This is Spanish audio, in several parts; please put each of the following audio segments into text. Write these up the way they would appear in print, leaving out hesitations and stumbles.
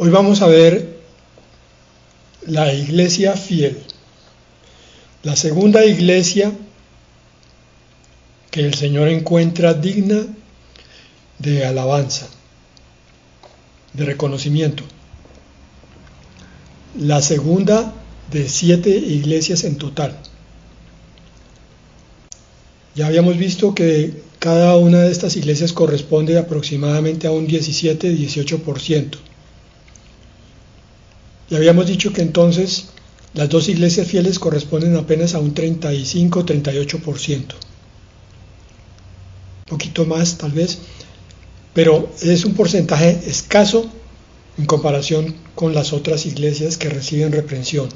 Hoy vamos a ver la iglesia fiel, la segunda iglesia que el Señor encuentra digna de alabanza, de reconocimiento. La segunda de 7 iglesias en total. Ya habíamos visto que cada una de estas iglesias corresponde aproximadamente a un 17-18%. Y habíamos dicho que entonces las 2 iglesias fieles corresponden apenas a un 35-38%. Un poquito más tal vez, pero es un porcentaje escaso en comparación con las otras iglesias que reciben reprensión.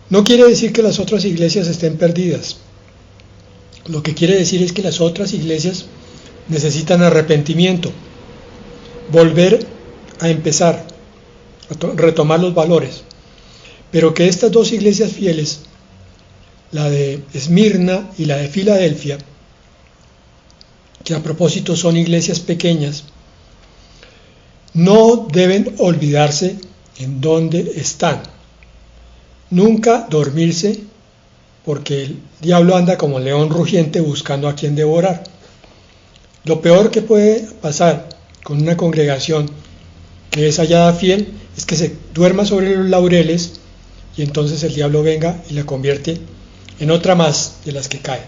No quiere decir que las otras iglesias estén perdidas. Lo que quiere decir es que las otras iglesias necesitan arrepentimiento, volver a empezar, retomar los valores, pero que estas 2 iglesias fieles, la de Esmirna y la de Filadelfia, que a propósito son iglesias pequeñas, no deben olvidarse en dónde están, nunca dormirse, porque el diablo anda como león rugiente buscando a quien devorar. Lo peor que puede pasar con una congregación que es hallada fiel es que se duerma sobre los laureles y entonces el diablo venga y la convierte en otra más de las que caen.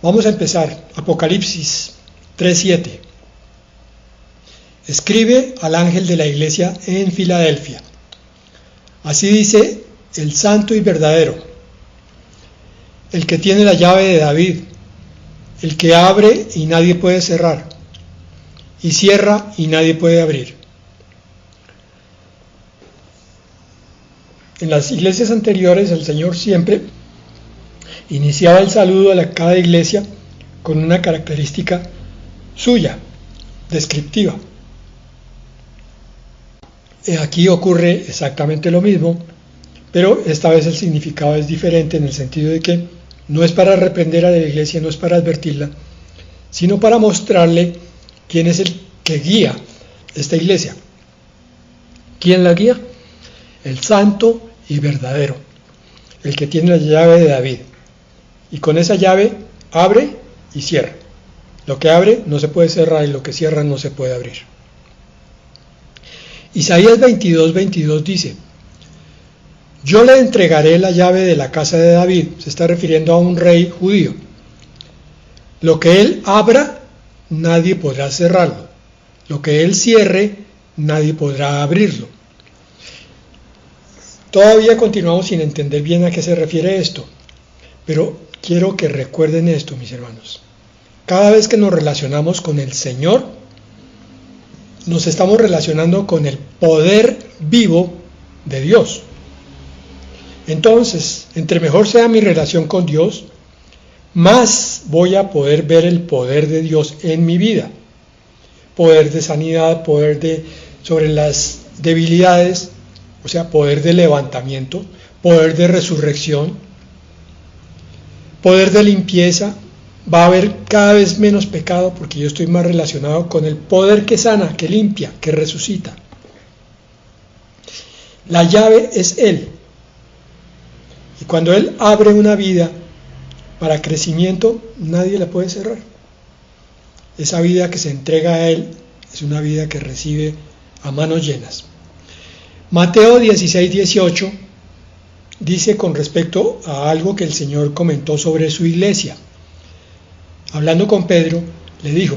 Vamos a empezar. Apocalipsis 3:7. Escribe al ángel de la iglesia en Filadelfia. Así dice el santo y verdadero, el que tiene la llave de David, el que abre y nadie puede cerrar, y cierra y nadie puede abrir. En las iglesias anteriores el Señor siempre iniciaba el saludo a cada iglesia con una característica suya, descriptiva. Aquí ocurre exactamente lo mismo, pero esta vez el significado es diferente en el sentido de que no es para reprender a la iglesia, no es para advertirla, sino para mostrarle quién es el que guía esta iglesia. ¿Quién la guía? El santo y verdadero, el que tiene la llave de David. Y con esa llave abre y cierra. Lo que abre no se puede cerrar y lo que cierra no se puede abrir. Isaías 22:22 dice: yo le entregaré la llave de la casa de David. Se está refiriendo a un rey judío. Lo que él abra, nadie podrá cerrarlo. Lo que él cierre, nadie podrá abrirlo. Todavía continuamos sin entender bien a qué se refiere esto, pero quiero que recuerden esto, mis hermanos. Cada vez que nos relacionamos con el Señor, nos estamos relacionando con el poder vivo de Dios. Entonces, entre mejor sea mi relación con Dios, más voy a poder ver el poder de Dios en mi vida. Poder de sanidad, sobre las debilidades, o sea, poder de levantamiento, poder de resurrección, poder de limpieza. Va a haber cada vez menos pecado porque yo estoy más relacionado con el poder que sana, que limpia, que resucita. La llave es Él. Y cuando Él abre una vida para crecimiento, nadie la puede cerrar. Esa vida que se entrega a Él es una vida que recibe a manos llenas. Mateo 16:18 dice con respecto a algo que el Señor comentó sobre su iglesia. Hablando con Pedro, le dijo: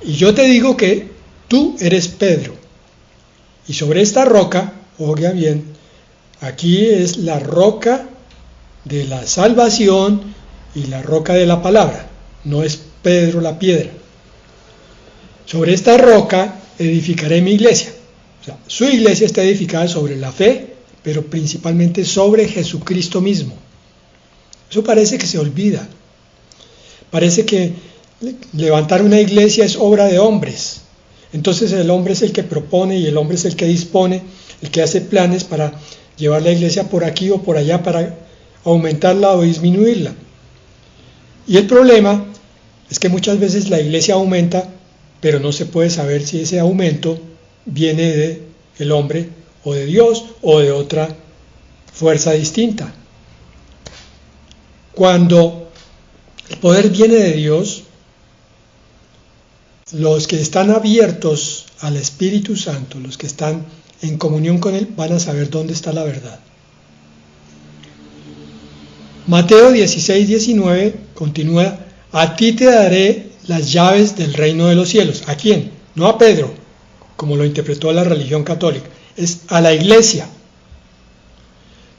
y yo te digo que tú eres Pedro, y sobre esta roca, oiga bien, aquí es la roca de la salvación y la roca de la palabra, no es Pedro la piedra. Sobre esta roca edificaré mi iglesia. O sea, su iglesia está edificada sobre la fe, pero principalmente sobre Jesucristo mismo. Eso parece que se olvida. Parece que levantar una iglesia es obra de hombres. Entonces el hombre es el que propone y el hombre es el que dispone, el que hace planes para llevar la iglesia por aquí o por allá, para aumentarla o disminuirla. Y el problema es que muchas veces la iglesia aumenta, pero no se puede saber si ese aumento viene del hombre o de Dios o de otra fuerza distinta. Cuando el poder viene de Dios, los que están abiertos al Espíritu Santo, los que están en comunión con Él, van a saber dónde está la verdad. Mateo 16:19 continúa: a ti te daré las llaves del reino de los cielos. ¿A quién? No a Pedro, como lo interpretó la religión católica, es a la iglesia.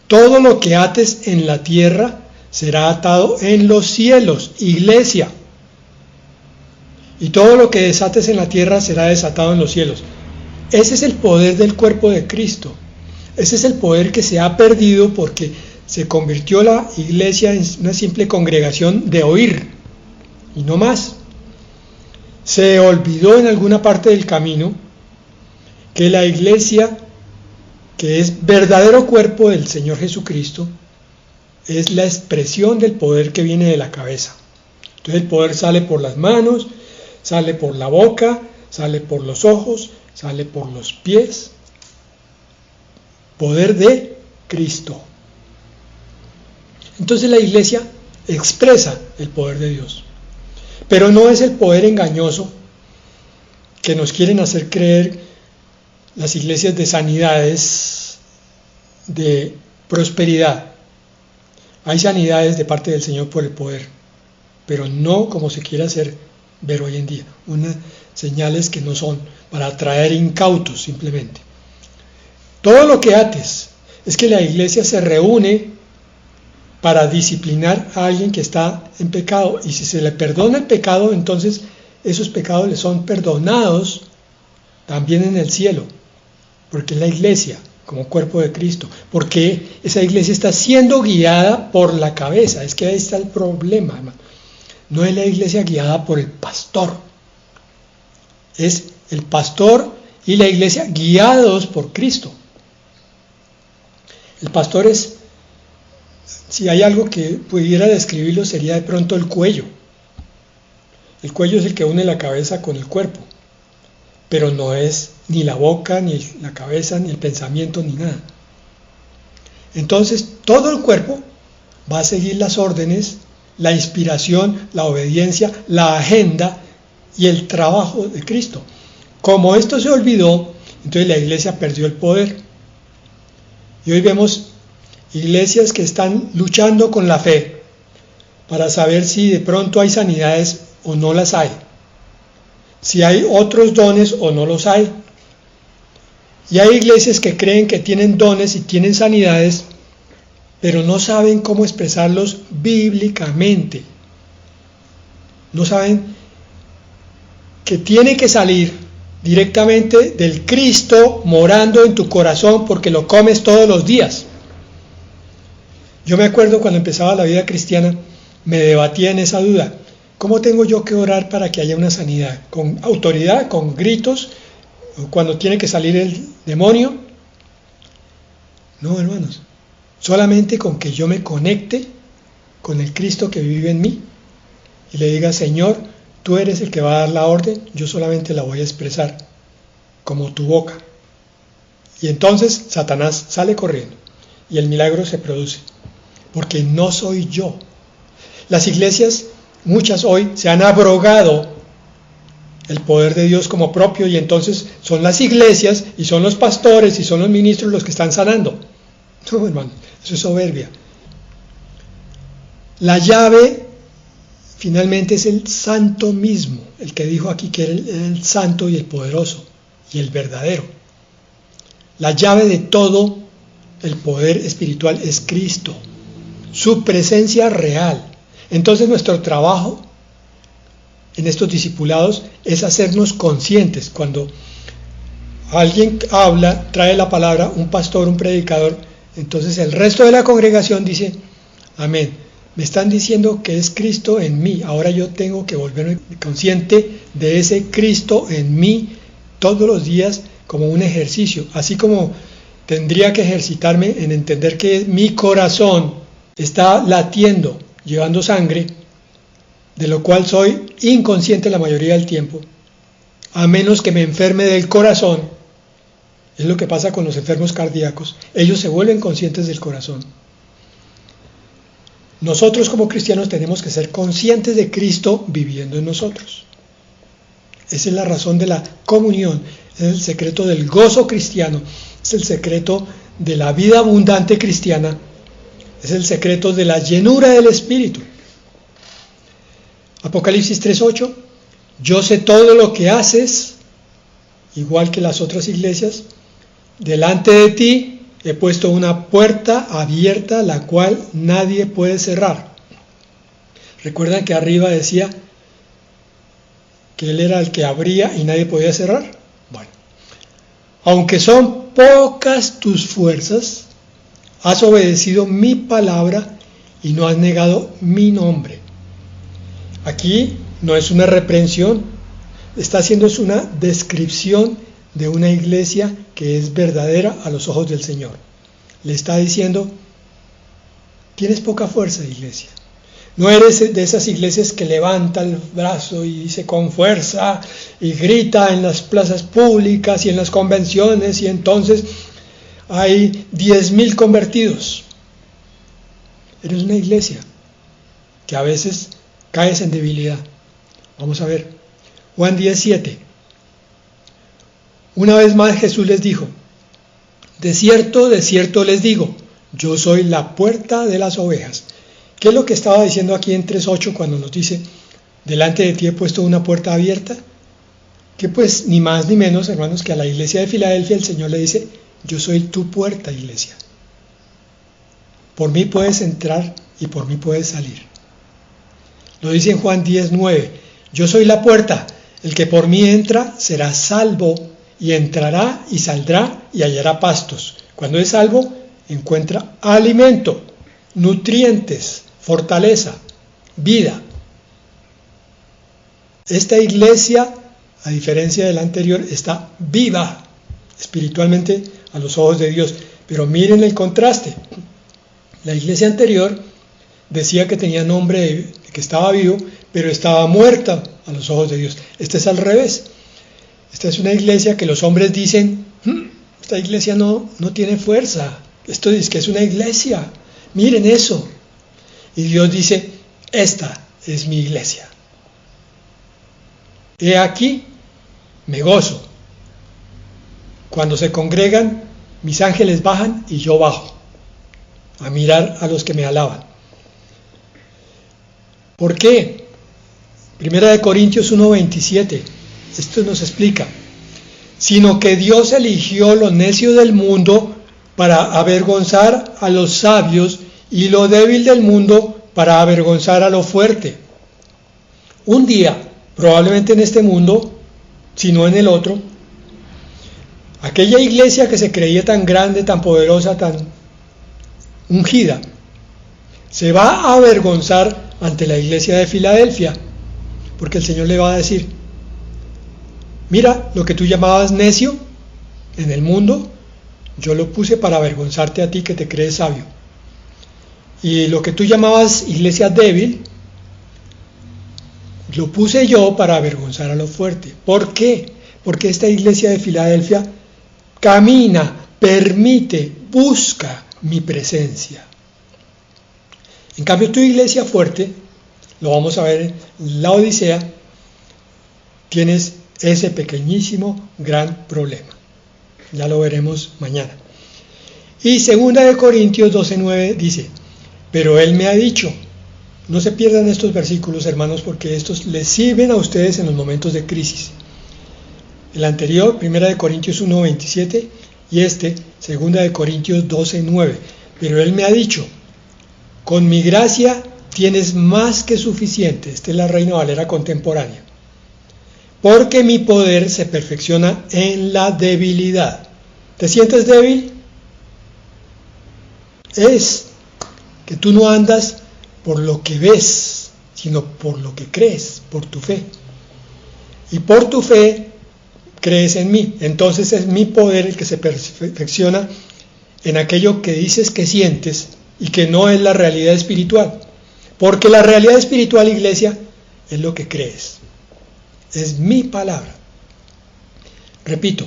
Todo lo que ates en la tierra será atado en los cielos, iglesia. Y todo lo que desates en la tierra será desatado en los cielos. Ese es el poder del cuerpo de Cristo. Ese es el poder que se ha perdido porque se convirtió la iglesia en una simple congregación de oír y no más. Se olvidó en alguna parte del camino que la iglesia, que es verdadero cuerpo del Señor Jesucristo, es la expresión del poder que viene de la cabeza. Entonces el poder sale por las manos, sale por la boca, sale por los ojos, sale por los pies. Poder de Cristo. Entonces la iglesia expresa el poder de Dios. Pero no es el poder engañoso que nos quieren hacer creer las iglesias de sanidades, de prosperidad. Hay sanidades de parte del Señor por el poder, pero no como se quiere hacer ver hoy en día, unas señales que no son para atraer incautos simplemente. Todo lo que ates es que la iglesia se reúne para disciplinar a alguien que está en pecado, y si se le perdona el pecado, entonces esos pecados le son perdonados también en el cielo, porque es la iglesia como cuerpo de Cristo, porque esa iglesia está siendo guiada por la cabeza. Es que ahí está el problema, hermano. No es la iglesia guiada por el pastor, es el pastor y la iglesia guiados por Cristo. El pastor es, si hay algo que pudiera describirlo, sería de pronto el cuello. El cuello es el que une la cabeza con el cuerpo, pero no es ni la boca, ni la cabeza, ni el pensamiento, ni nada. Entonces, todo el cuerpo va a seguir las órdenes, la inspiración, la obediencia, la agenda y el trabajo de Cristo. Como esto se olvidó, entonces la iglesia perdió el poder. Y hoy vemos iglesias que están luchando con la fe para saber si de pronto hay sanidades o no las hay, si hay otros dones o no los hay. Y hay iglesias que creen que tienen dones y tienen sanidades, pero no saben cómo expresarlos bíblicamente. No saben que tiene que salir directamente del Cristo morando en tu corazón, porque lo comes todos los días. Yo me acuerdo cuando empezaba la vida cristiana, me debatía en esa duda. ¿Cómo tengo yo que orar para que haya una sanidad? ¿Con autoridad, con gritos, cuando tiene que salir el demonio? No, hermanos. Solamente con que yo me conecte con el Cristo que vive en mí y le diga: Señor, tú eres el que va a dar la orden, yo solamente la voy a expresar como tu boca. Y entonces Satanás sale corriendo y el milagro se produce, porque no soy yo. Las iglesias, muchas hoy, se han abrogado el poder de Dios como propio, y entonces son las iglesias y son los pastores y son los ministros los que están sanando. No, hermano, eso es soberbia. La llave finalmente es el santo mismo, el que dijo aquí que era el santo y el poderoso y el verdadero. La llave de todo el poder espiritual es Cristo, su presencia real. Entonces nuestro trabajo en estos discipulados es hacernos conscientes. Cuando alguien habla, trae la palabra, un pastor, un predicador, entonces el resto de la congregación dice: amén, me están diciendo que es Cristo en mí, ahora yo tengo que volverme consciente de ese Cristo en mí todos los días como un ejercicio, así como tendría que ejercitarme en entender que mi corazón está latiendo, llevando sangre, de lo cual soy inconsciente la mayoría del tiempo, a menos que me enferme del corazón Es lo que pasa con los enfermos cardíacos. Ellos se vuelven conscientes del corazón. Nosotros como cristianos tenemos que ser conscientes de Cristo viviendo en nosotros. Esa es la razón de la comunión, es el secreto del gozo cristiano, es el secreto de la vida abundante cristiana, es el secreto de la llenura del Espíritu. Apocalipsis 3:8, yo sé todo lo que haces, igual que las otras iglesias, delante de ti he puesto una puerta abierta, la cual nadie puede cerrar. ¿Recuerdan que arriba decía que Él era el que abría y nadie podía cerrar? Bueno, aunque son pocas tus fuerzas, has obedecido mi palabra y no has negado mi nombre. Aquí no es una reprensión, está haciendo una descripción de una iglesia que es verdadera a los ojos del Señor. Le está diciendo, tienes poca fuerza, iglesia. No eres de esas iglesias que levanta el brazo y dice con fuerza y grita en las plazas públicas y en las convenciones y entonces hay 10,000 convertidos. Eres una iglesia que a veces caes en debilidad. Vamos a ver. Juan 10:7. Una vez más Jesús les dijo, de cierto les digo, yo soy la puerta de las ovejas. ¿Qué es lo que estaba diciendo aquí en 3:8 cuando nos dice, delante de ti he puesto una puerta abierta? Que pues ni más ni menos, hermanos, que a la iglesia de Filadelfia el Señor le dice, yo soy tu puerta, iglesia. Por mí puedes entrar y por mí puedes salir. Lo dice en Juan 10:9, yo soy la puerta, el que por mí entra será salvo y entrará y saldrá y hallará pastos. Cuando es salvo, encuentra alimento, nutrientes, fortaleza, vida. Esta iglesia, a diferencia de la anterior, está viva espiritualmente a los ojos de Dios. Pero miren el contraste. La iglesia anterior decía que tenía nombre, que estaba vivo, pero estaba muerta a los ojos de Dios. Esta es al revés. Esta es una iglesia que los hombres dicen, esta iglesia no tiene fuerza. Esto es que es una iglesia. Miren eso. Y Dios dice, esta es mi iglesia. He aquí, me gozo. Cuando se congregan, mis ángeles bajan y yo bajo a mirar a los que me alaban. ¿Por qué? 1 Corintios 1:27. Esto nos explica. Sino que Dios eligió lo necio del mundo para avergonzar a los sabios y lo débil del mundo para avergonzar a lo fuerte. Un día, probablemente en este mundo, si no en el otro, aquella iglesia que se creía tan grande, tan poderosa, tan ungida, se va a avergonzar ante la iglesia de Filadelfia, porque el Señor le va a decir, mira, lo que tú llamabas necio en el mundo, yo lo puse para avergonzarte a ti que te crees sabio. Y lo que tú llamabas iglesia débil, lo puse yo para avergonzar a lo fuerte. ¿Por qué? Porque esta iglesia de Filadelfia camina, permite, busca mi presencia. En cambio, tu iglesia fuerte, lo vamos a ver en la Odisea, tienes ese pequeñísimo gran problema. Ya lo veremos mañana. Y 2 Corintios 12:9 dice, pero Él me ha dicho, no se pierdan estos versículos, hermanos, porque estos les sirven a ustedes en los momentos de crisis. El anterior, 1 Corintios 1:27, y 2 Corintios 12:9. Pero Él me ha dicho, con mi gracia tienes más que suficiente. Esta es la Reina Valera contemporánea. Porque mi poder se perfecciona en la debilidad. ¿Te sientes débil? Es que tú no andas por lo que ves, sino por lo que crees, por tu fe. Y por tu fe crees en mí. Entonces es mi poder el que se perfecciona en aquello que dices que sientes y que no es la realidad espiritual. Porque la realidad espiritual, iglesia, es lo que crees. Es mi palabra. Repito,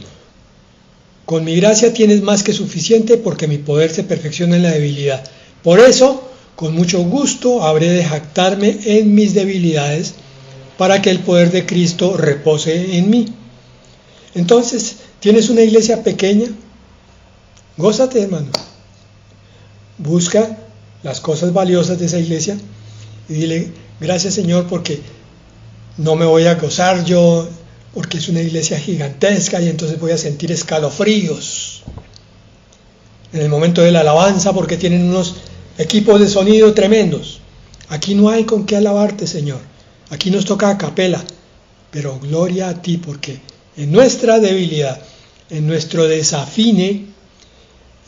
con mi gracia tienes más que suficiente, porque mi poder se perfecciona en la debilidad. Por eso, con mucho gusto habré de jactarme en mis debilidades, para que el poder de Cristo repose en mí. Entonces, ¿tienes una iglesia pequeña? Gózate, hermano. Busca las cosas valiosas de esa iglesia y dile: gracias, Señor, porque no me voy a gozar yo porque es una iglesia gigantesca y entonces voy a sentir escalofríos en el momento de la alabanza porque tienen unos equipos de sonido tremendos. Aquí no hay con qué alabarte, Señor. Aquí nos toca a capela, pero gloria a ti, porque en nuestra debilidad, en nuestro desafine,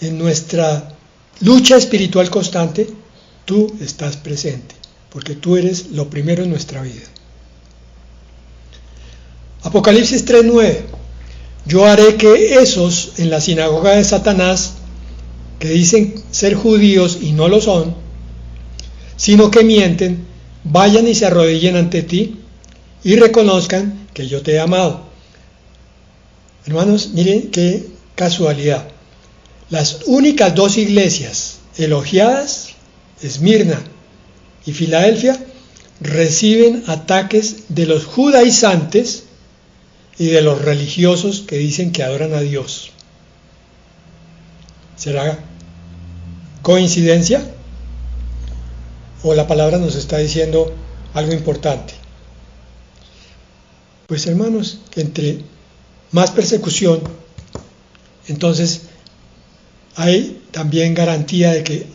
en nuestra lucha espiritual constante, tú estás presente, porque tú eres lo primero en nuestra vida. Apocalipsis 3:9. Yo haré que esos en la sinagoga de Satanás, que dicen ser judíos y no lo son, sino que mienten, vayan y se arrodillen ante ti y reconozcan que yo te he amado. Hermanos, miren qué casualidad. Las únicas dos iglesias elogiadas, Esmirna y Filadelfia, reciben ataques de los judaizantes y de los religiosos que dicen que adoran a Dios. ¿Será coincidencia? ¿O la palabra nos está diciendo algo importante? Pues hermanos, entre más persecución, entonces hay también garantía de que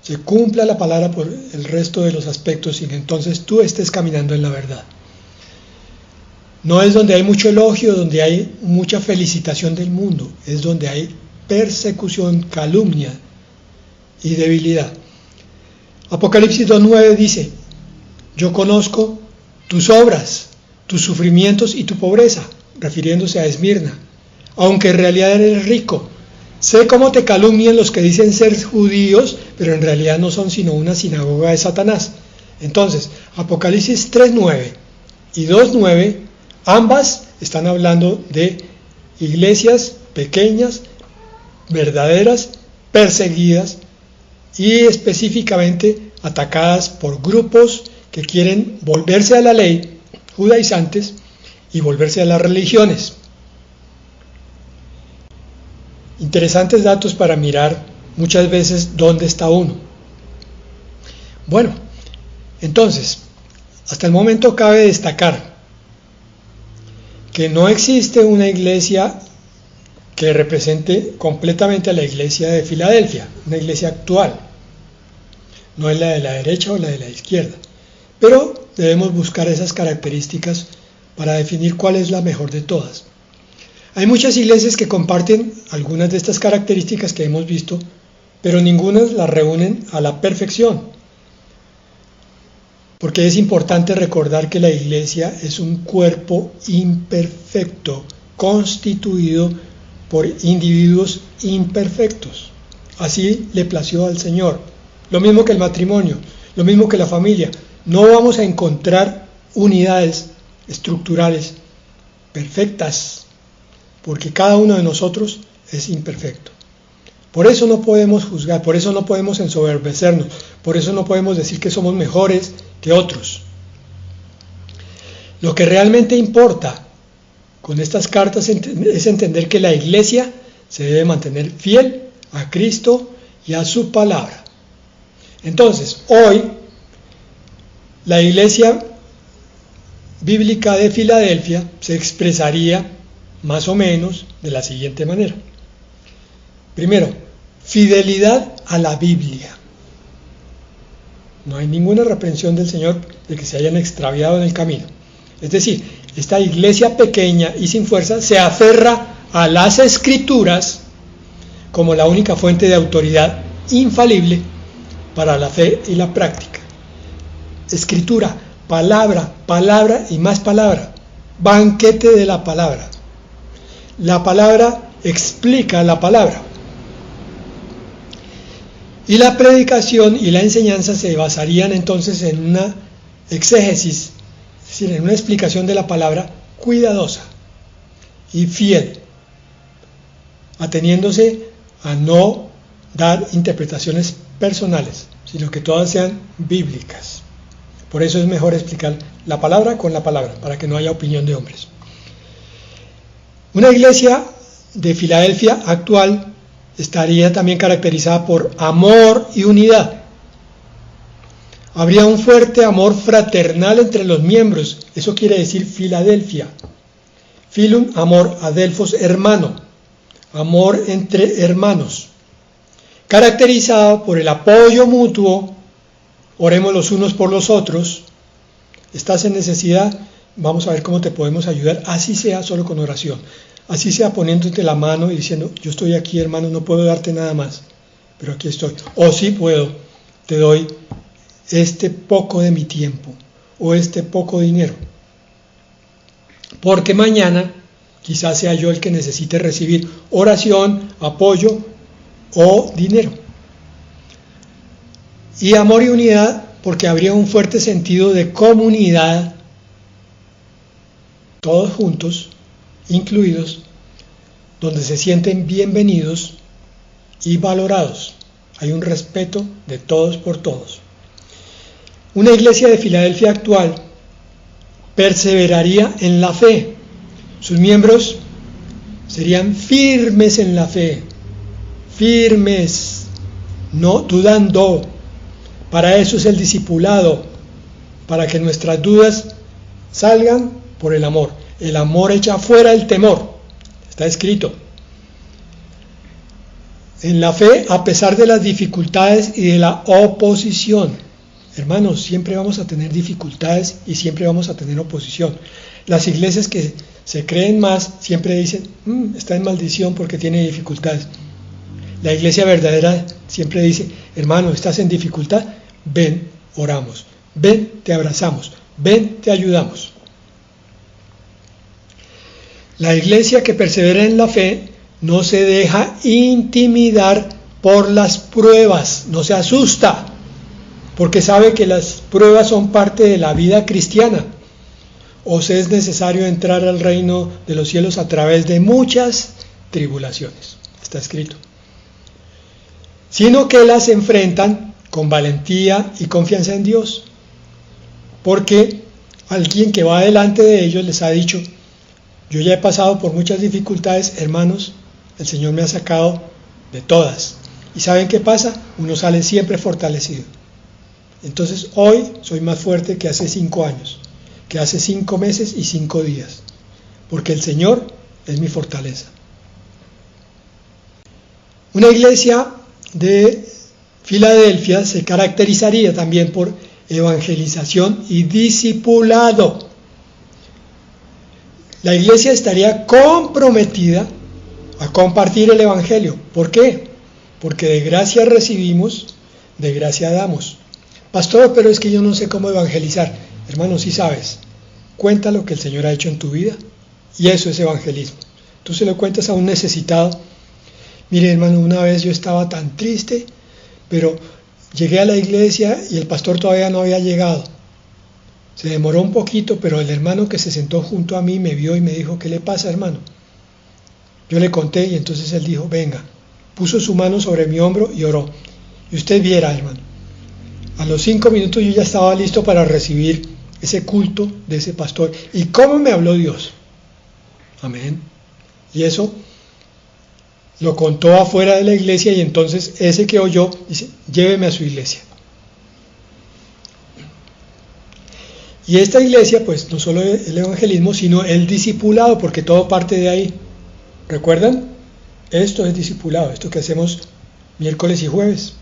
se cumpla la palabra por el resto de los aspectos y que entonces tú estés caminando en la verdad. No es donde hay mucho elogio, donde hay mucha felicitación del mundo, es donde hay persecución, calumnia y debilidad. Apocalipsis 2:9 dice: yo conozco tus obras, tus sufrimientos y tu pobreza, refiriéndose a Esmirna, aunque en realidad eres rico. Sé cómo te calumnian los que dicen ser judíos, pero en realidad no son sino una sinagoga de Satanás. Entonces, Apocalipsis 3:9 y 2:9, ambas están hablando de iglesias pequeñas, verdaderas, perseguidas y específicamente atacadas por grupos que quieren volverse a la ley, judaizantes, y volverse a las religiones. Interesantes datos para mirar muchas veces dónde está uno. Bueno, entonces, hasta el momento cabe destacar que no existe una iglesia que represente completamente a la iglesia de Filadelfia, una iglesia actual. No es la de la derecha o la de la izquierda, pero debemos buscar esas características para definir cuál es la mejor de todas. Hay muchas iglesias que comparten algunas de estas características que hemos visto, pero ninguna las reúnen a la perfección, porque es importante recordar que la iglesia es un cuerpo imperfecto, constituido por individuos imperfectos. Así le plació al Señor. Lo mismo que el matrimonio, lo mismo que la familia. No vamos a encontrar unidades estructurales perfectas, porque cada uno de nosotros es imperfecto. Por eso no podemos juzgar, por eso no podemos ensoberbecernos, por eso no podemos decir que somos mejores que otros. Lo que realmente importa con estas cartas es entender que la iglesia se debe mantener fiel a Cristo y a su palabra. Entonces, hoy, la iglesia bíblica de Filadelfia se expresaría más o menos de la siguiente manera. Primero, fidelidad a la Biblia. No hay ninguna reprensión del Señor de que se hayan extraviado en el camino. Es decir, esta iglesia pequeña y sin fuerza se aferra a las Escrituras como la única fuente de autoridad infalible para la fe y la práctica. Escritura, palabra, palabra y más palabra. Banquete de la palabra. La palabra explica la palabra. Y la predicación y la enseñanza se basarían entonces en una exégesis, es decir, en una explicación de la palabra cuidadosa y fiel. ateniéndose a no dar interpretaciones personales, sino que todas sean bíblicas. Por eso es mejor explicar la palabra con la palabra, para que no haya opinión de hombres. Una iglesia de Filadelfia actual estaría también caracterizada por amor y unidad. Habría un fuerte amor fraternal entre los miembros, eso quiere decir Filadelfia. Filum, amor, adelphos, hermano, amor entre hermanos, caracterizado por el apoyo mutuo. Oremos los unos por los otros. ¿Estás en necesidad? Vamos a ver cómo te podemos ayudar, así sea solo con oración, así sea poniéndote la mano y diciendo, yo estoy aquí, hermano, no puedo darte nada más, pero aquí estoy. O sí puedo, te doy este poco de mi tiempo o este poco dinero, porque mañana quizás sea yo el que necesite recibir oración, apoyo o dinero. Y amor y unidad, porque habría un fuerte sentido de comunidad, todos juntos, incluidos, donde se sienten bienvenidos y valorados. Hay un respeto de todos por todos. Una iglesia de Filadelfia actual perseveraría en la fe. Sus miembros serían firmes en la fe, firmes, no dudando. Para eso es el discipulado, para que nuestras dudas salgan por el amor. El amor echa fuera el temor, está escrito. En la fe, a pesar de las dificultades y de la oposición. Hermanos, siempre vamos a tener dificultades y siempre vamos a tener oposición. Las iglesias que se creen más siempre dicen, está en maldición porque tiene dificultades. La iglesia verdadera siempre dice, hermano, estás en dificultad, ven, oramos, ven, te abrazamos, ven, te ayudamos. La iglesia que persevera en la fe no se deja intimidar por las pruebas, no se asusta, porque sabe que las pruebas son parte de la vida cristiana. Os es necesario entrar al reino de los cielos a través de muchas tribulaciones, está escrito. Sino que las enfrentan con valentía y confianza en Dios, porque alguien que va delante de ellos les ha dicho, yo ya he pasado por muchas dificultades, hermanos, el Señor me ha sacado de todas. ¿Y saben qué pasa? Uno sale siempre fortalecido. Entonces hoy soy más fuerte que hace 5 años, que hace 5 meses y 5 días, porque el Señor es mi fortaleza. Una iglesia de Filadelfia se caracterizaría también por evangelización y discipulado. La iglesia estaría comprometida a compartir el evangelio. ¿Por qué? Porque de gracia recibimos, de gracia damos. Pastor, pero es que yo no sé cómo evangelizar. Hermano, sí sabes. Cuenta lo que el Señor ha hecho en tu vida y eso es evangelismo. Tú se lo cuentas a un necesitado. Mire, hermano, una vez yo estaba tan triste, pero llegué a la iglesia y el pastor todavía no había llegado. Se demoró un poquito, pero el hermano que se sentó junto a mí me vio y me dijo, ¿qué le pasa, hermano? Yo le conté y entonces él dijo, venga, puso su mano sobre mi hombro y oró. Y usted viera, hermano, a los 5 minutos yo ya estaba listo para recibir ese culto de ese pastor. ¿Y cómo me habló Dios? Amén. Y eso lo contó afuera de la iglesia y entonces ese que oyó dice, lléveme a su iglesia. Y esta iglesia, pues no solo el evangelismo, sino el discipulado, porque todo parte de ahí. ¿Recuerdan? Esto es discipulado, esto que hacemos miércoles y jueves.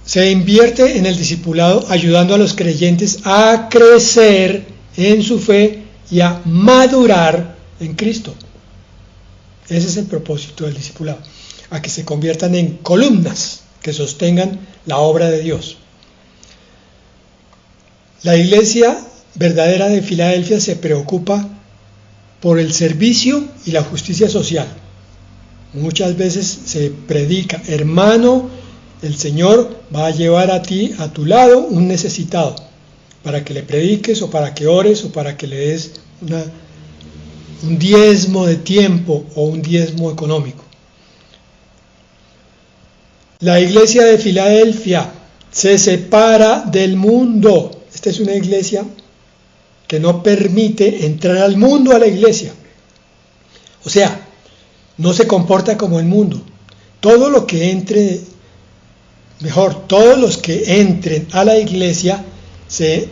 Se invierte en el discipulado ayudando a los creyentes a crecer en su fe y a madurar en Cristo. Ese es el propósito del discipulado, a que se conviertan en columnas que sostengan la obra de Dios. La iglesia verdadera de Filadelfia se preocupa por el servicio y la justicia social. Muchas veces se predica, hermano, el Señor va a llevar a ti, a tu lado, un necesitado, para que le prediques o para que ores o para que le des un diezmo de tiempo o un diezmo económico. La iglesia de Filadelfia se separa del mundo. Esta es una iglesia que no permite entrar al mundo a la iglesia. O sea, no se comporta como el mundo. Todo lo que entre, todos los que entren a la iglesia se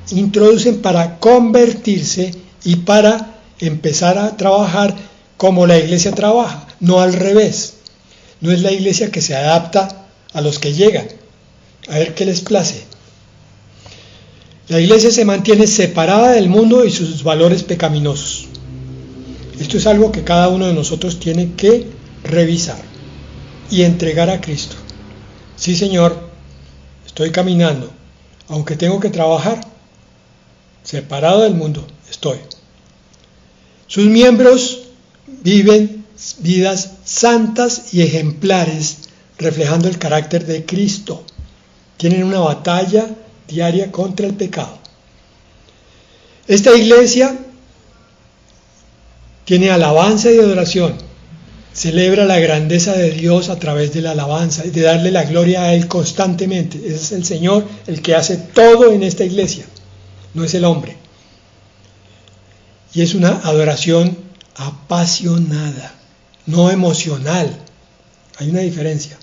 introducen para convertirse y para empezar a trabajar como la iglesia trabaja, no al revés. No es la iglesia que se adapta a los que llegan, a ver qué les place. La iglesia se mantiene separada del mundo y sus valores pecaminosos. Esto es algo que cada uno de nosotros tiene que revisar y entregar a Cristo. Sí, Señor, estoy caminando, aunque tengo que trabajar, separado del mundo estoy. Sus miembros viven vidas santas y ejemplares, reflejando el carácter de Cristo. Tienen una batalla diaria contra el pecado. Esta iglesia tiene alabanza y adoración. Celebra la grandeza de Dios a través de la alabanza y de darle la gloria a Él constantemente. Ese es el Señor el que hace todo en esta iglesia, no es el hombre. Y es una adoración apasionada, no emocional. Hay una diferencia.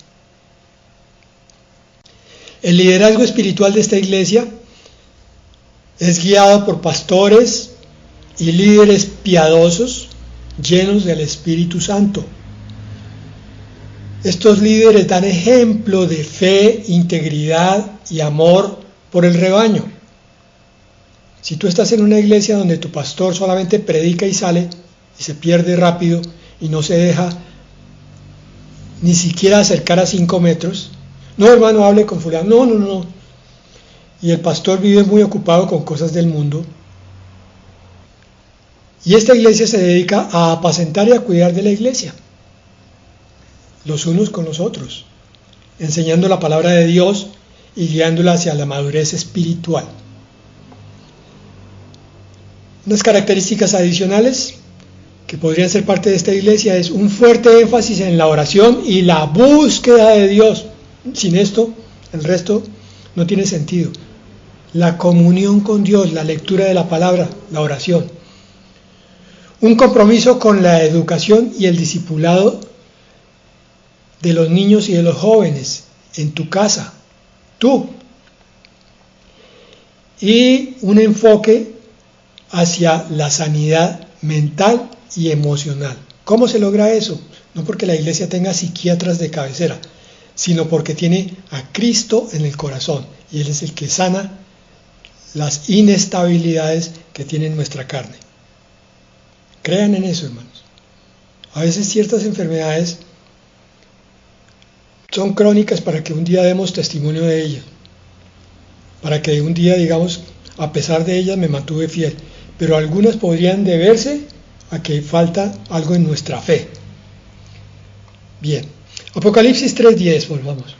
El liderazgo espiritual de esta iglesia es guiado por pastores y líderes piadosos llenos del Espíritu Santo. Estos líderes dan ejemplo de fe, integridad y amor por el rebaño. Si tú estás en una iglesia donde tu pastor solamente predica y sale y se pierde rápido y no se deja ni siquiera acercar a 5 metros, no, hermano, hable con fulano, no. Y el pastor vive muy ocupado con cosas del mundo. Y esta iglesia se dedica a apacentar y a cuidar de la iglesia, los unos con los otros, enseñando la palabra de Dios y guiándola hacia la madurez espiritual. Unas características adicionales que podrían ser parte de esta iglesia es un fuerte énfasis en la oración y la búsqueda de Dios. Sin esto, el resto no tiene sentido. La comunión con Dios, la lectura de la palabra, la oración. Un compromiso con la educación y el discipulado de los niños y de los jóvenes en tu casa, tú. Y un enfoque hacia la sanidad mental y emocional. ¿Cómo se logra eso? No porque la iglesia tenga psiquiatras de cabecera, sino porque tiene a Cristo en el corazón y Él es el que sana las inestabilidades que tiene nuestra carne. Crean en eso, hermanos. A veces ciertas enfermedades son crónicas para que un día demos testimonio de ellas, para que un día digamos, a pesar de ellas me mantuve fiel, pero algunas podrían deberse a que falta algo en nuestra fe. Bien, Apocalipsis 3:10, volvamos.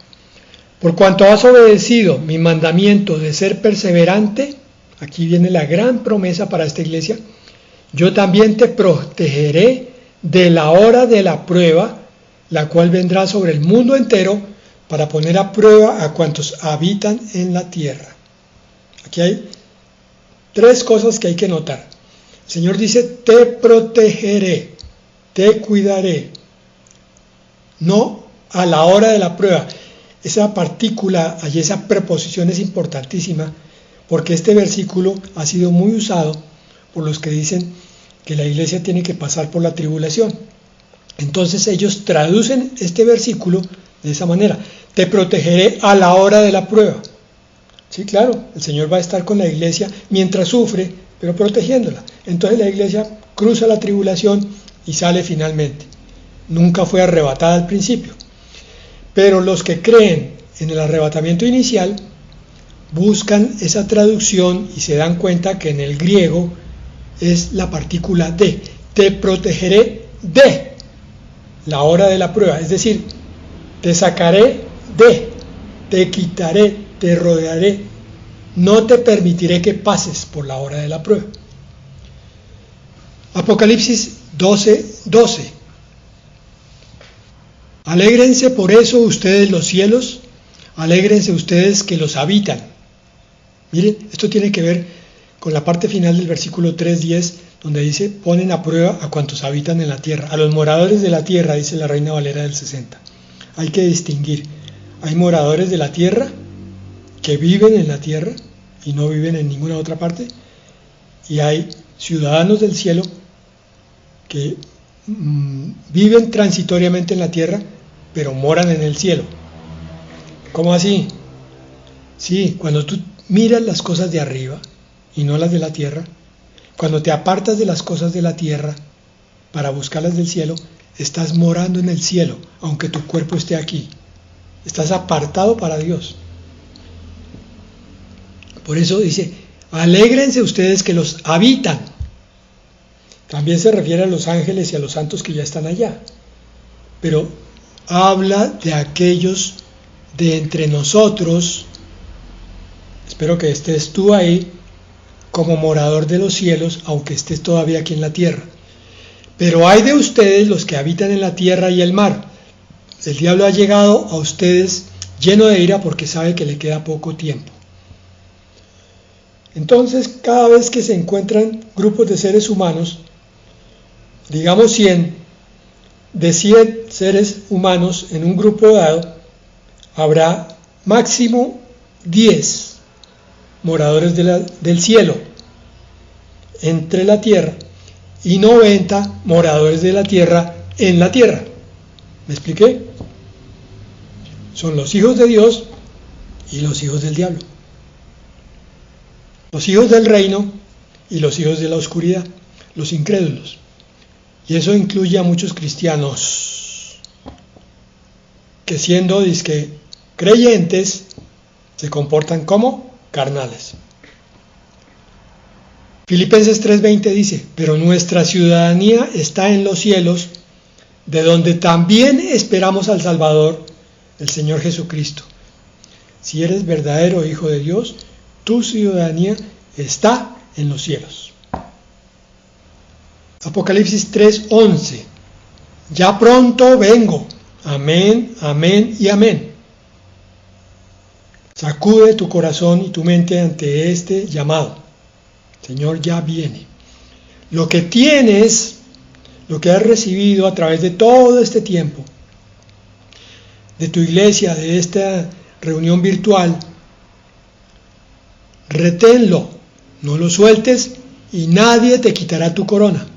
Por cuanto has obedecido mi mandamiento de ser perseverante, aquí viene la gran promesa para esta iglesia, yo también te protegeré de la hora de la prueba, la cual vendrá sobre el mundo entero para poner a prueba a cuantos habitan en la tierra. Aquí hay 3 cosas que hay que notar. El Señor dice, te protegeré, te cuidaré, no a la hora de la prueba. Esa partícula y esa preposición es importantísima porque este versículo ha sido muy usado por los que dicen que la iglesia tiene que pasar por la tribulación. Entonces ellos traducen este versículo de esa manera, te protegeré a la hora de la prueba. Sí, claro, el Señor va a estar con la iglesia mientras sufre, pero protegiéndola. Entonces la iglesia cruza la tribulación y sale finalmente. Nunca fue arrebatada al principio. Pero los que creen en el arrebatamiento inicial buscan esa traducción y se dan cuenta que en el griego es la partícula de. Te protegeré de la hora de la prueba. Es decir, te sacaré de, te quitaré, te rodearé. No te permitiré que pases por la hora de la prueba. Apocalipsis 12:12. Alégrense por eso ustedes los cielos, alégrense ustedes que los habitan. Miren, esto tiene que ver con la parte final del versículo 3:10, donde dice, ponen a prueba a cuantos habitan en la tierra, a los moradores de la tierra, dice la Reina Valera del 60. Hay que distinguir, hay moradores de la tierra que viven en la tierra y no viven en ninguna otra parte, y hay ciudadanos del cielo que viven transitoriamente en la tierra, pero moran en el cielo. ¿Cómo así? Sí, cuando tú miras las cosas de arriba y no las de la tierra, cuando te apartas de las cosas de la tierra para buscarlas del cielo, estás morando en el cielo, aunque tu cuerpo esté aquí. Estás apartado para Dios. Por eso dice, alégrense ustedes que los habitan. También se refiere a los ángeles y a los santos que ya están allá. Pero habla de aquellos de entre nosotros, espero que estés tú ahí, como morador de los cielos, aunque estés todavía aquí en la tierra. Pero hay de ustedes los que habitan en la tierra y el mar. El diablo ha llegado a ustedes lleno de ira porque sabe que le queda poco tiempo. Entonces, cada vez que se encuentran grupos de seres humanos, digamos 100, de 100 seres humanos en un grupo dado, habrá máximo 10 moradores del cielo entre la tierra y 90 moradores de la tierra en la tierra. ¿Me expliqué? Son los hijos de Dios y los hijos del diablo. Los hijos del reino y los hijos de la oscuridad, los incrédulos. Y eso incluye a muchos cristianos que siendo dizque creyentes se comportan como carnales. Filipenses 3:20 dice, pero nuestra ciudadanía está en los cielos, de donde también esperamos al Salvador, el Señor Jesucristo. Si eres verdadero hijo de Dios, tu ciudadanía está en los cielos. Apocalipsis 3:11. Ya pronto vengo. Amén, amén y amén. Sacude tu corazón y tu mente ante este llamado. Señor ya viene. Lo que tienes, lo que has recibido a través de todo este tiempo, de tu iglesia, de esta reunión virtual, reténlo, no lo sueltes y nadie te quitará tu corona.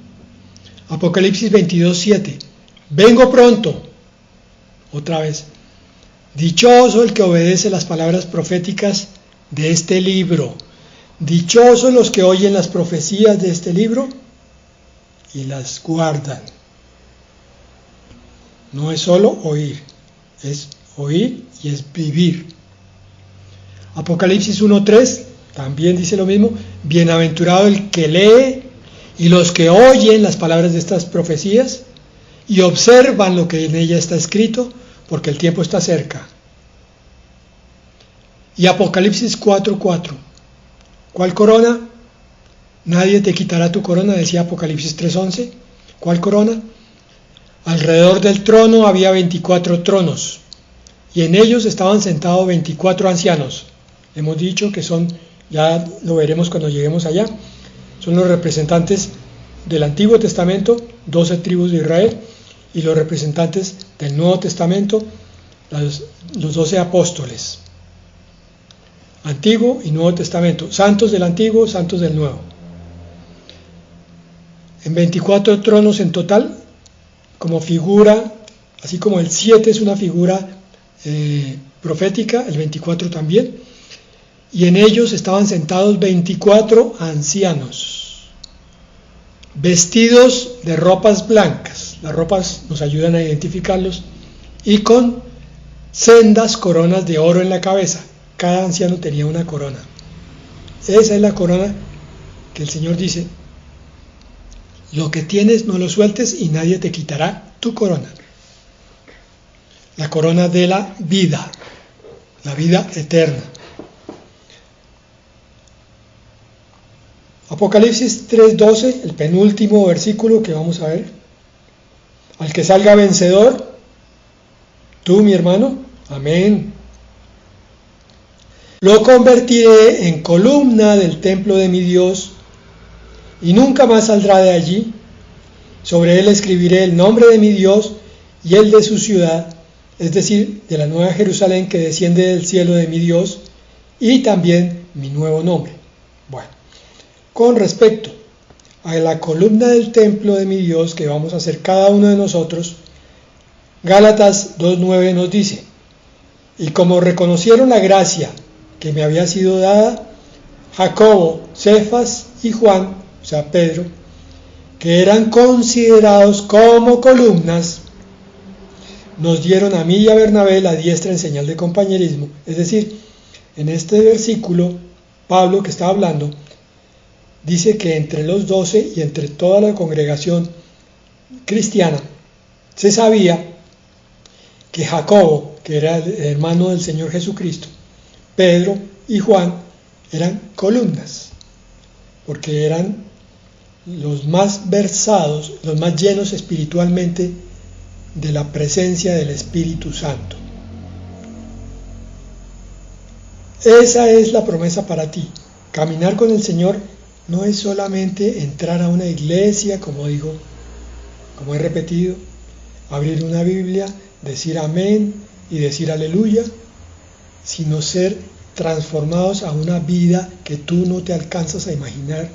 Apocalipsis 22:7. Vengo pronto. Otra vez. Dichoso el que obedece las palabras proféticas de este libro. Dichosos los que oyen las profecías de este libro y las guardan. No es solo oír, es oír y es vivir. Apocalipsis 1:3 también dice lo mismo. Bienaventurado el que lee y los que oyen las palabras de estas profecías y observan lo que en ella está escrito, porque el tiempo está cerca. Y Apocalipsis 4:4. ¿Cuál corona? Nadie te quitará tu corona, decía Apocalipsis 3:11. ¿Cuál corona? Alrededor del trono había 24 tronos, y en ellos estaban sentados 24 ancianos. Hemos dicho que son, ya lo veremos cuando lleguemos allá, son los representantes del Antiguo Testamento, 12 tribus de Israel, y los representantes del Nuevo Testamento, los 12 apóstoles. Antiguo y Nuevo Testamento, santos del Antiguo, santos del Nuevo. En 24 tronos en total, como figura, así como el 7 es una figura profética, el 24 también, y en ellos estaban sentados 24 ancianos, vestidos de ropas blancas. Las ropas nos ayudan a identificarlos, y con sendas coronas de oro en la cabeza. Cada anciano tenía una corona. Esa es la corona que el Señor dice, lo que tienes no lo sueltes y nadie te quitará tu corona. La corona de la vida eterna. Apocalipsis 3:12, el penúltimo versículo que vamos a ver. Al que salga vencedor, tú, mi hermano, amén. Lo convertiré en columna del templo de mi Dios, y nunca más saldrá de allí. Sobre él escribiré el nombre de mi Dios y el de su ciudad, es decir, de la nueva Jerusalén que desciende del cielo de mi Dios, y también mi nuevo nombre. Bueno, con respecto a la columna del templo de mi Dios que vamos a hacer cada uno de nosotros, Gálatas 2:9 nos dice: y como reconocieron la gracia que me había sido dada, Jacobo, Cefas y Juan, o sea Pedro, que eran considerados como columnas, nos dieron a mí y a Bernabé la diestra en señal de compañerismo. Es decir, en este versículo, Pablo, que está hablando, dice que entre los 12 y entre toda la congregación cristiana se sabía que Jacobo, que era el hermano del Señor Jesucristo, Pedro y Juan eran columnas, porque eran los más versados, los más llenos espiritualmente de la presencia del Espíritu Santo. Esa es la promesa para ti. Caminar con el Señor no es solamente entrar a una iglesia, como digo, como he repetido, abrir una Biblia, decir amén y decir aleluya, sino ser transformados a una vida que tú no te alcanzas a imaginar,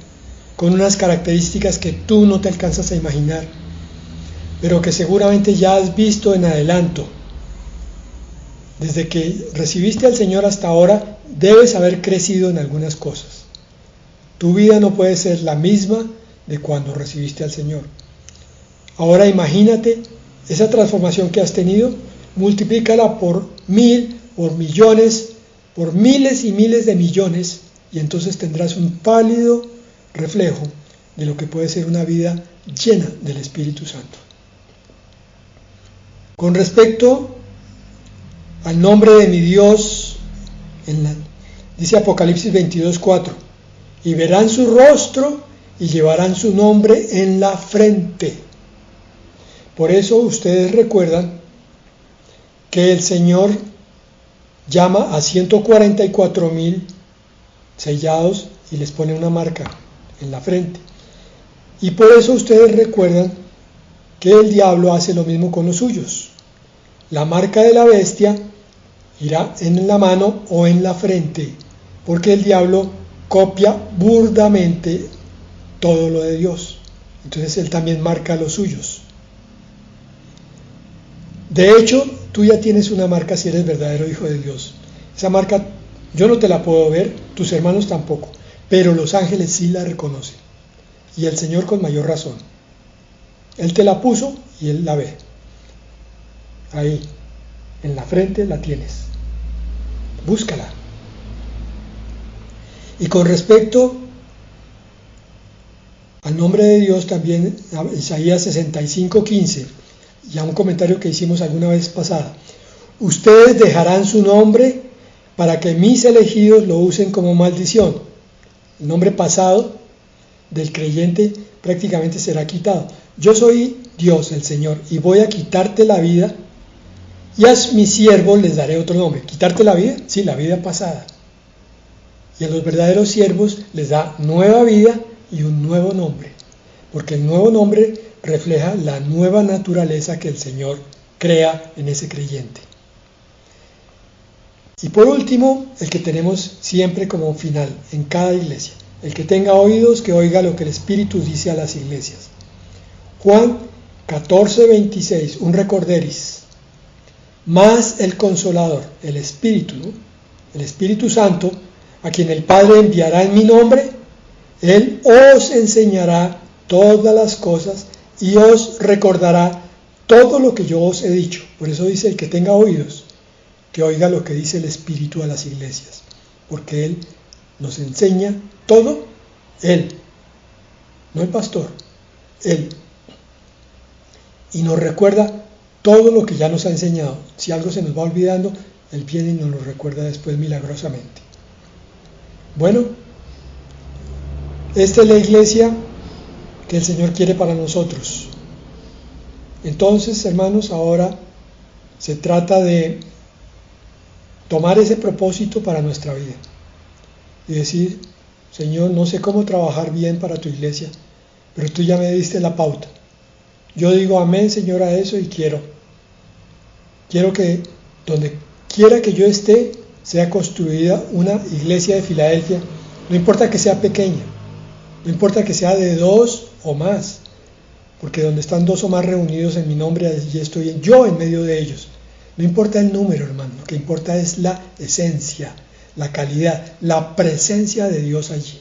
con unas características que tú no te alcanzas a imaginar, pero que seguramente ya has visto en adelanto. Desde que recibiste al Señor hasta ahora, debes haber crecido en algunas cosas. Tu vida no puede ser la misma de cuando recibiste al Señor. Ahora imagínate esa transformación que has tenido, multiplícala por 1000, por millones, por miles y miles de millones, y entonces tendrás un pálido reflejo de lo que puede ser una vida llena del Espíritu Santo. Con respecto al nombre de mi Dios, dice Apocalipsis 22:4, y verán su rostro y llevarán su nombre en la frente. Por eso ustedes recuerdan que el Señor llama a 144,000 sellados y les pone una marca en la frente. Y por eso ustedes recuerdan que el diablo hace lo mismo con los suyos. La marca de la bestia irá en la mano o en la frente, porque el diablo copia burdamente todo lo de Dios. Entonces él también marca los suyos. De hecho, tú ya tienes una marca si eres verdadero hijo de Dios. Esa marca yo no te la puedo ver, tus hermanos tampoco, pero los ángeles sí la reconocen. Y el Señor con mayor razón. Él te la puso y Él la ve. Ahí, en la frente la tienes. Búscala. Y con respecto al nombre de Dios, también Isaías 65:15, y a un comentario que hicimos alguna vez pasada: ustedes dejarán su nombre para que mis elegidos lo usen como maldición. El nombre pasado del creyente prácticamente será quitado. Yo soy Dios, el Señor, y voy a quitarte la vida, y a mis siervos les daré otro nombre. ¿Quitarte la vida? Sí, la vida pasada. Y a los verdaderos siervos les da nueva vida y un nuevo nombre, porque el nuevo nombre refleja la nueva naturaleza que el Señor crea en ese creyente. Y por último, el que tenemos siempre como final en cada iglesia: el que tenga oídos, que oiga lo que el Espíritu dice a las iglesias. Juan 14:26, un recorderis. Más el Consolador, el Espíritu, ¿no? El Espíritu Santo, a quien el Padre enviará en mi nombre, Él os enseñará todas las cosas y os recordará todo lo que yo os he dicho. Por eso dice: el que tenga oídos, que oiga lo que dice el Espíritu a las iglesias, porque Él nos enseña todo, Él, no el pastor, Él, y nos recuerda todo lo que ya nos ha enseñado. Si algo se nos va olvidando, Él viene y nos lo recuerda después milagrosamente. Bueno, Esta es la iglesia que el Señor quiere para nosotros. Entonces, hermanos, ahora se trata de tomar ese propósito para nuestra vida y decir: Señor, no sé cómo trabajar bien para tu iglesia, pero tú ya me diste la pauta. Yo digo amén, Señor, a eso, y quiero que donde quiera que yo esté sea construida una iglesia de Filadelfia. No importa que sea pequeña, no importa que sea de 2 o más, porque donde están 2 o más reunidos en mi nombre, allí estoy yo en medio de ellos. No importa el número, hermano, lo que importa es la esencia, la calidad, la presencia de Dios allí.